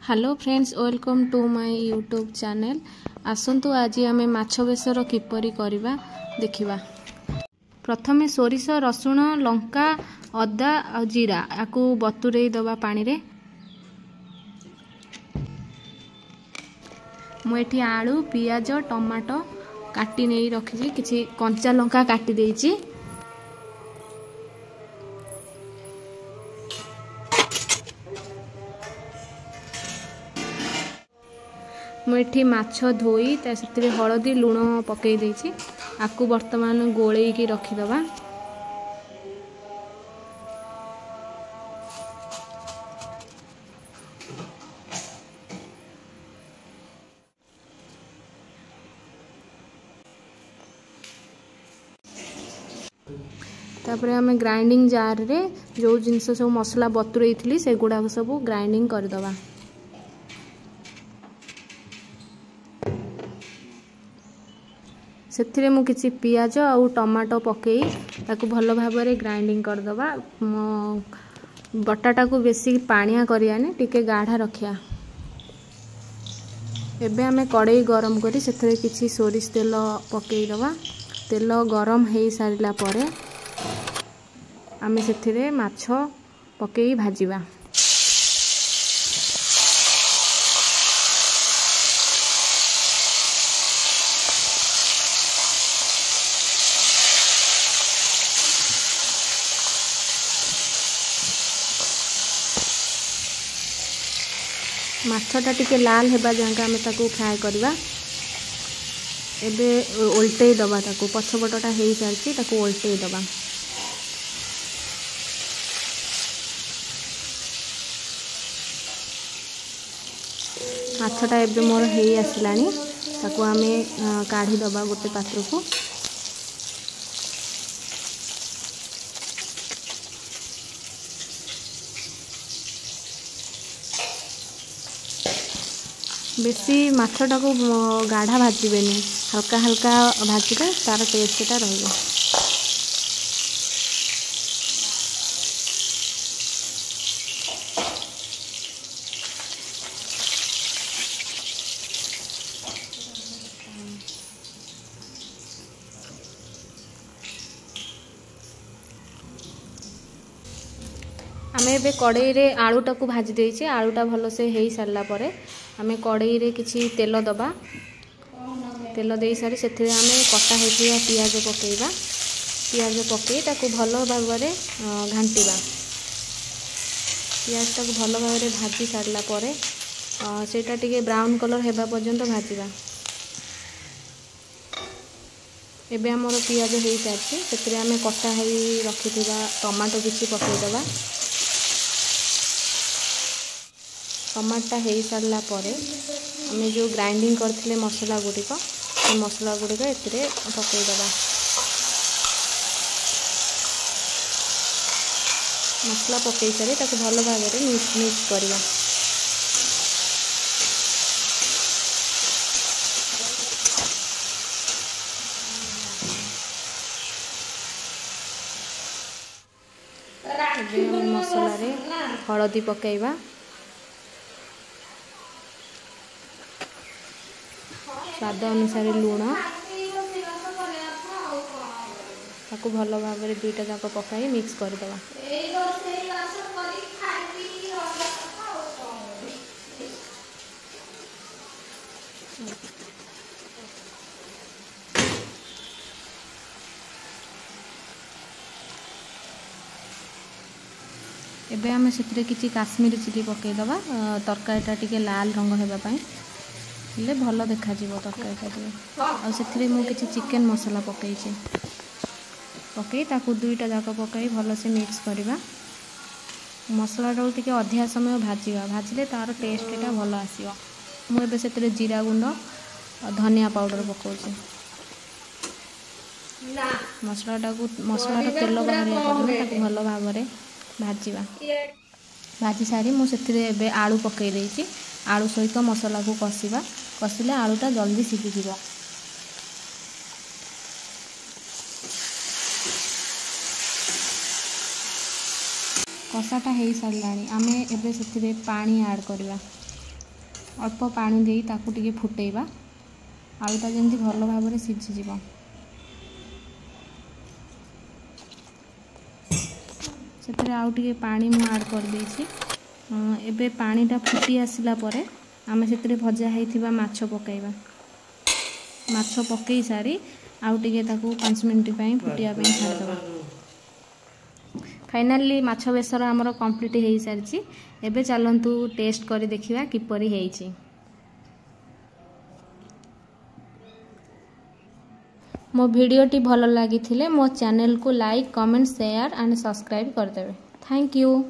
Hello friends, welcome to my YouTube channel. आसंतु आज आम माछ बेसर किपरि करिबा देखिबा। प्रथमे सोरिष, रसुण, लंका, अदा और जीरा याकू बतुरई दबा पानी रे। मुझे आलू, पियाज, टमाटो काटी नहीं रखी, किसी कंचा लंका काटी देइछि। मुझे माछ धोई से हलदी लुण पकई देछि। आकु वर्तमान गोले की रखीदबा। तापर आम ग्राइंडिंग जार रे जो जिनस सब मसला बतुरई थी से गुड़ा सब ग्राइंडिंग करदबा। से मु किसी पियाज और टमाटो पकई ताकू भल भाव ग्राइंडिंग करदबा। बटाटा को बेसी पानिया करियानी, टिके गाढ़ा रखिया। एबे आमे कड़ाई गरम करी से किसी सोरिष तेल पकई दबा। तेल गरम हो सारिला परे आमे से माछ पकई भाजिबा। माछटा टिके लाल हेबा जांका आमे ताकू फ्राए करबा। एबे उल्टई दबा, ताकू पछपटटा हेई सारछि ताकू उल्टई दबा। माछटा एबे मोर हेई आसिलानी, ताकू आमे काढ़ी दबा गोटे पात्र को। बेसी माछटा को गाढ़ा भाजबेनी, हल्का हल्का भाजले तार टेस्टा रहिबो। आमे एबे कड़ाई रे आलूटा को भाजी देइछे। आलूटा भल से हेई सारला परे आमे कड़ाई रे किछि तेल दबा। तेल देई सारी सेथिरे आमे कटा हेतिया पियाज पकेइबा। पियाज पकई ताकू भल भाव रे घांटीबा। पियाजटा को भल भाव रे भाजी सारला परे सेटा टिके ब्राउन कलर हेबा पर्यंत भाजीबा। एबे हमर पियाज हेई सारछि, सेथिरे आमे कटा हेई रखिथिबा टमाटो किछि पकई दबा। टमाटा हो सारा पर आम जो ग्राइंडिंग करथिले मसला गुड़िक मसला गुड़िक ए पकईदबा। मसला पकई सारी ताको भल भाव में मिक्स करवा। मसला रे हलदी पकईबा। स्वाद अनुसार लुण ताकू भल भाव में दुईटा जाक पकाई मिक्स करदबा। एबे आमे सेथिरे किछि काश्मीरी चिली पकईदबा। तरकारीटा टिके लाल रंग हेबा पई ले भल देखा जीवो तरकारीटा। आ सेथिरे मु किछि चिकन मसला पकईछि। पकई ताकू दुईटा जाक पकई भल से मिक्स करवा। मसलाटा टिके अधिका समय भाजिबा, भाजिले तार टेस्टटा भल आसीबो। मु एबे सेथिरे जीरा गुंड और धनिया पाउडर पकाउछि। मसलाटा तेल बाहरिया पड़े ताकू भल भाव में भाजिबा। भाजी सारी मु सेथिरे एबे आलू पकई देइछि। आलू सहित मसला को कषिबा। कषिले आलूटा जल्दी सिझी जीवो। कषाटा हो सारा आमे एबे सेथिरे पानी ऐड करवा। अल्प पानी देई ताकू टिके फुटेइबा आलूटा जेमती भल भाव में सीझीज। से आउ टिके पानी मु ऐड कर देछि। एबे पानीटा फुटी आसिला परे आमे से भजा होइथिबा माछ पकाइबा। माछ पकई सारी आउ टिके ताकू 5 मिनिट पई फुटिया पई छाड़ दबा। फाइनली माछ बेसर हमर कंप्लीट हो सारी। एबे चलंतु टेस्ट करी देखिबा किपरि हेइछि। मो वीडियोटी भल लगी मो चैनल को like comment share and subscribe कर देबे। Thank you.